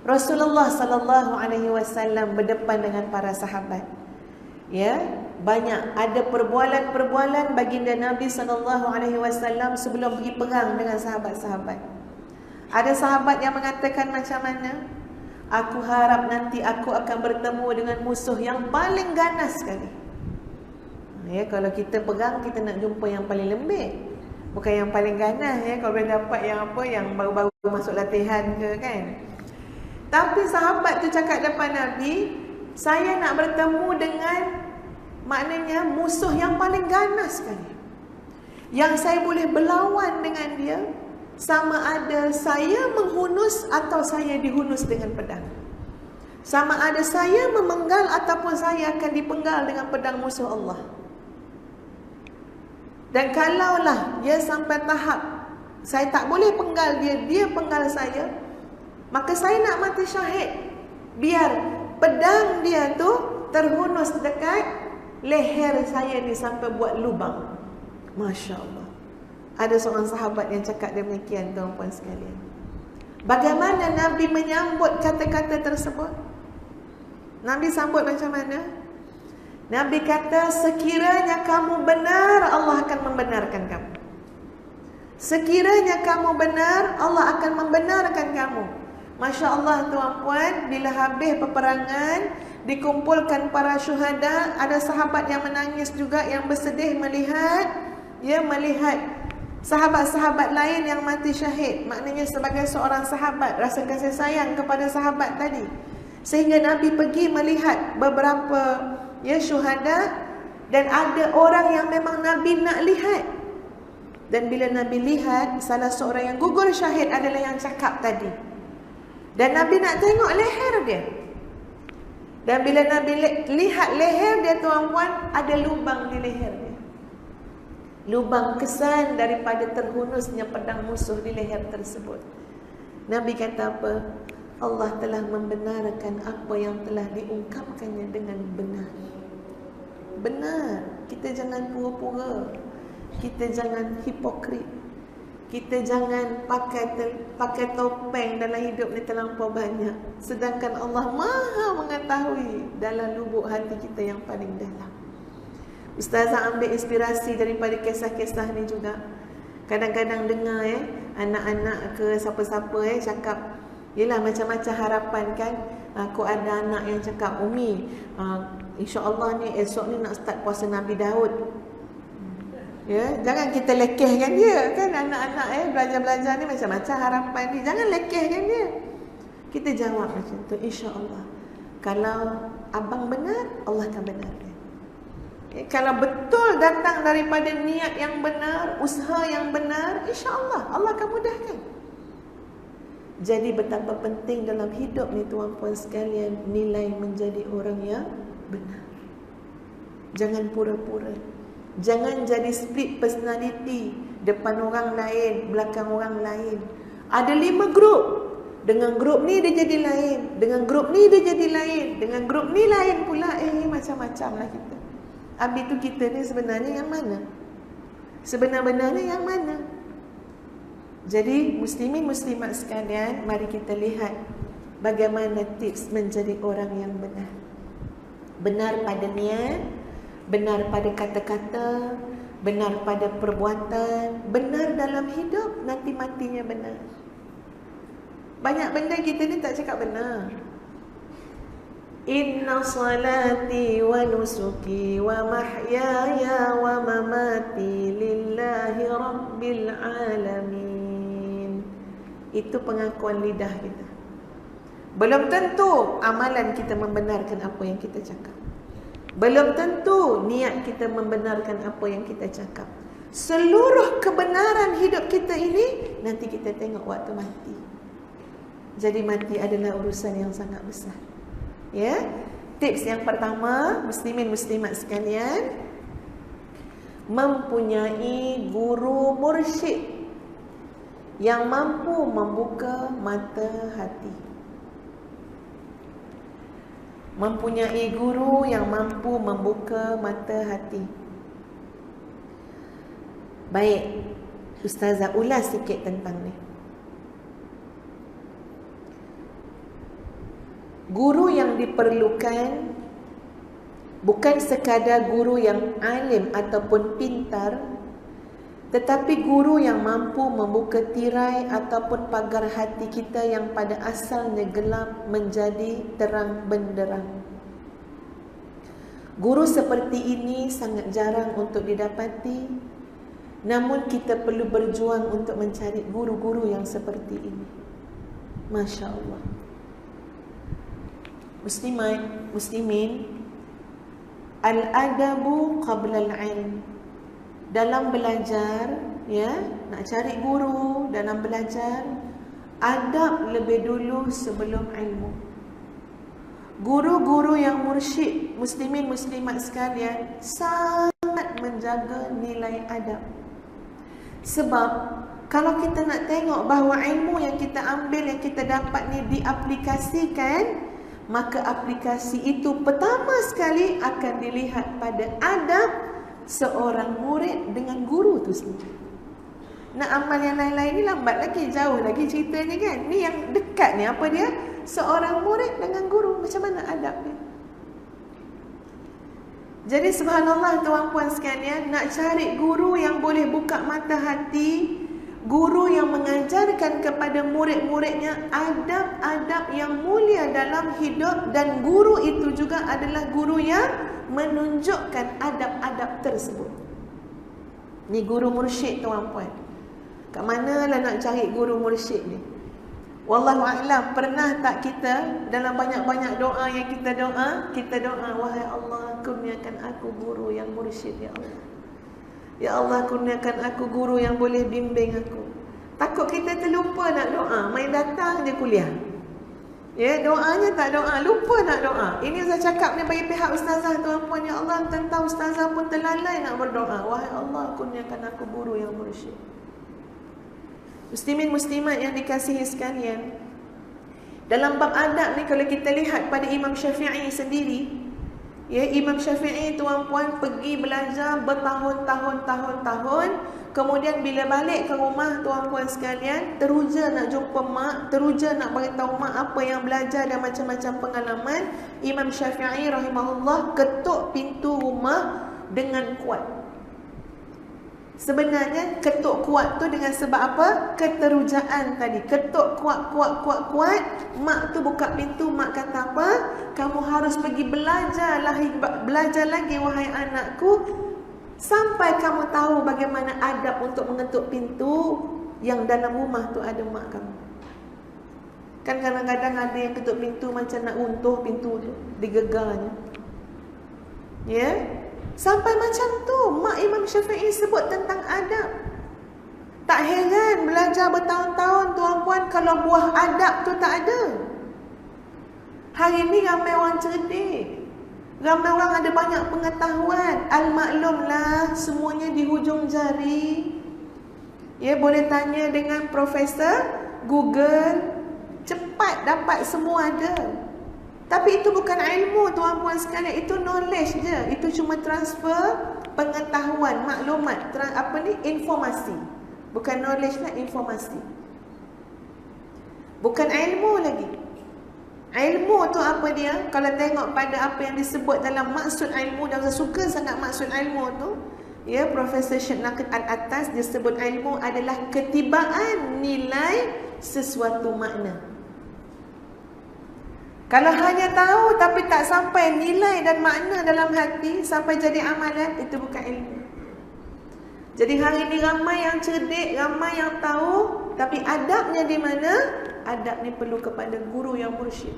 Rasulullah sallallahu alaihi wasallam berdepan dengan para sahabat. Ya, banyak ada perbualan-perbualan baginda Nabi sallallahu alaihi wasallam sebelum pergi perang dengan sahabat-sahabat. Ada sahabat yang mengatakan macam mana? Aku harap nanti aku akan bertemu dengan musuh yang paling ganas sekali. Ya, kalau kita perang, kita nak jumpa yang paling lembik, bukan yang paling ganas. Ya, kalau boleh dapat yang apa, yang baru-baru masuk latihan ke kan. Tapi sahabat tu cakap depan Nabi, saya nak bertemu dengan, maknanya musuh yang paling ganas sekali, yang saya boleh berlawan dengan dia, sama ada saya menghunus atau saya dihunus dengan pedang. Sama ada saya memenggal ataupun saya akan dipenggal dengan pedang musuh Allah. Dan kalaulah dia sampai tahap saya tak boleh penggal dia, dia penggal saya, maka saya nak mati syahid. Biar pedang dia tu terhunus dekat leher saya ni sampai buat lubang. Masya Allah. Ada seorang sahabat yang cakap demikian, tuan-puan sekalian. Bagaimana Nabi menyambut kata-kata tersebut? Nabi sambut macam mana? Nabi kata, sekiranya kamu benar, Allah akan membenarkan kamu. Sekiranya kamu benar, Allah akan membenarkan kamu. Masya Allah, tuan-puan, bila habis peperangan, dikumpulkan para syuhada, ada sahabat yang menangis juga, yang bersedih melihat sahabat-sahabat lain yang mati syahid. Maknanya sebagai seorang sahabat, rasa kasih sayang kepada sahabat tadi, sehingga Nabi pergi melihat beberapa syuhada. Dan ada orang yang memang Nabi nak lihat. Dan bila Nabi lihat, salah seorang yang gugur syahid adalah yang cakap tadi. Dan Nabi nak tengok leher dia. Dan bila Nabi lihat leher dia, tuan-puan, ada lubang di leher dia. Lubang kesan daripada terhunusnya pedang musuh di leher tersebut. Nabi kata apa? Allah telah membenarkan apa yang telah diungkapkannya dengan benar. Benar. Kita jangan pura-pura. Kita jangan hipokrit. Kita jangan pakai topeng dalam hidup ni terlampau banyak. Sedangkan Allah Maha mengetahui dalam lubuk hati kita yang paling dalam. Ustazah ambil inspirasi daripada kisah-kisah ni juga. Kadang-kadang dengar anak-anak ke siapa-siapa cakap, yelah macam-macam harapan kan. Aku ada anak yang cakap, Umi, insya-Allah ni esok ni nak start puasa Nabi Daud. Ya, jangan kita lekehkan dia kan. Anak-anak belajar-belajar ni macam-macam harapan ni. Jangan lekehkan dia. Kita jawab macam tu, insya-Allah. Kalau abang benar, Allah akan benarkan. Kalau betul datang daripada niat yang benar, usaha yang benar, insya-Allah Allah akan mudahkan. Jadi betapa penting dalam hidup ni, tuan-puan sekalian, nilai menjadi orang yang benar. Jangan pura-pura. Jangan jadi split personality, depan orang lain, belakang orang lain. Ada 5 grup. Dengan grup ni dia jadi lain, dengan grup ni dia jadi lain, dengan grup ni lain pula. Macam-macam lah kita. Habis tu kita ni sebenarnya yang mana? Sebenar-benarnya yang mana? Jadi muslimin muslimat sekalian, mari kita lihat bagaimana tips menjadi orang yang benar. Benar pada niat, benar pada kata-kata, benar pada perbuatan, benar dalam hidup, nanti matinya benar. Banyak benda kita ni tak cakap benar. Inna salati wa nusuki wa mahyaya wa mamati lillahi rabbil alamin. Itu pengakuan lidah kita. Belum tentu amalan kita membenarkan apa yang kita cakap. Belum tentu niat kita membenarkan apa yang kita cakap. Seluruh kebenaran hidup kita ini nanti kita tengok waktu mati. Jadi mati adalah urusan yang sangat besar. Ya, tips yang pertama, muslimin muslimat sekalian, mempunyai guru mursyid yang mampu membuka mata hati. Mempunyai guru yang mampu membuka mata hati. Baik, Ustazah ulas sikit tentang ni. Guru yang diperlukan bukan sekadar guru yang alim ataupun pintar, tetapi guru yang mampu membuka tirai ataupun pagar hati kita yang pada asalnya gelap menjadi terang benderang. Guru seperti ini sangat jarang untuk didapati, namun kita perlu berjuang untuk mencari guru-guru yang seperti ini. Masya Allah. Muslimat, muslimin, al-adabu qabla al-ilm. Dalam belajar, ya, nak cari guru dalam belajar, adab lebih dulu sebelum ilmu. Guru-guru yang mursyid, muslimin muslimat sekalian, sangat menjaga nilai adab. Sebab kalau kita nak tengok bahawa ilmu yang kita ambil, yang kita dapat ni diaplikasikan, maka aplikasi itu pertama sekali akan dilihat pada adab seorang murid dengan guru tu sendiri. Nak amal yang lain-lain ni lambat lagi, jauh lagi ceritanya kan. Ni yang dekat ni apa dia? Seorang murid dengan guru, macam mana adab dia? Jadi subhanallah tuan-puan sekalian, nak cari guru yang boleh buka mata hati, guru yang mengajarkan kepada murid-muridnya adab-adab yang mulia dalam hidup, dan guru itu juga adalah guru yang menunjukkan adab-adab tersebut. Ni guru mursyid tuan-puan. Kat mana lah nak cari guru mursyid ni? Wallahu a'lam. Pernah tak kita dalam banyak-banyak doa yang kita doa, wahai Allah, kurniakan aku guru yang mursyid ya Allah. Ya Allah, kurniakan aku guru yang boleh bimbing aku. Takut kita terlupa nak doa, main datang je kuliah. Ya, doanya tak doa, lupa nak doa. Ini saya cakap ni bagi pihak ustazah tuan-puan. Ya Allah, tentang ustazah pun terlalai nak berdoa. Wahai Allah, kurniakan aku guru yang mursyid. Muslimin muslimat yang dikasihi sekalian, dalam bab adab ni kalau kita lihat pada Imam Syafi'i sendiri, ya, Imam Syafi'i tuan-puan pergi belajar bertahun-tahun, kemudian bila balik ke rumah tuan-puan sekalian, teruja nak jumpa mak, teruja nak beritahu mak apa yang belajar dan macam-macam pengalaman. Imam Syafi'i rahimahullah ketuk pintu rumah dengan kuat. Sebenarnya ketuk kuat tu dengan sebab apa? Keterujaan tadi. Ketuk kuat. Mak tu buka pintu, mak kata apa? Kamu harus pergi belajar lagi wahai anakku, sampai kamu tahu bagaimana adab untuk mengetuk pintu yang dalam rumah tu ada mak kamu. Kan kadang-kadang ada yang ketuk pintu macam nak runtuh pintu tu, digegarnya. Ya? Sampai macam tu mak Imam Syafi'i sebut tentang adab. Tak heran belajar bertahun-tahun tuan-puan kalau buah adab tu tak ada. Hari ni ramai orang cerdik, ramai orang ada banyak pengetahuan. Al-maklum lah, semuanya di hujung jari. Ya, boleh tanya dengan Profesor Google, cepat dapat semua ada. Tapi itu bukan ilmu tuan-puan sekalian, itu knowledge je. Itu cuma transfer pengetahuan, maklumat, informasi. Bukan knowledge lah, informasi. Bukan ilmu lagi. Ilmu tu apa dia? Kalau tengok pada apa yang disebut dalam maksud ilmu, dan saya suka sangat maksud ilmu tu, ya, Profesor Syed Naqid Al-Attas disebut ilmu adalah ketibaan nilai sesuatu makna. Kalau hanya tahu tapi tak sampai nilai dan makna dalam hati, sampai jadi amalan, itu bukan ilmu. Jadi hari ini ramai yang cerdik, ramai yang tahu, tapi adabnya di mana? Adab ni perlu kepada guru yang mursyid.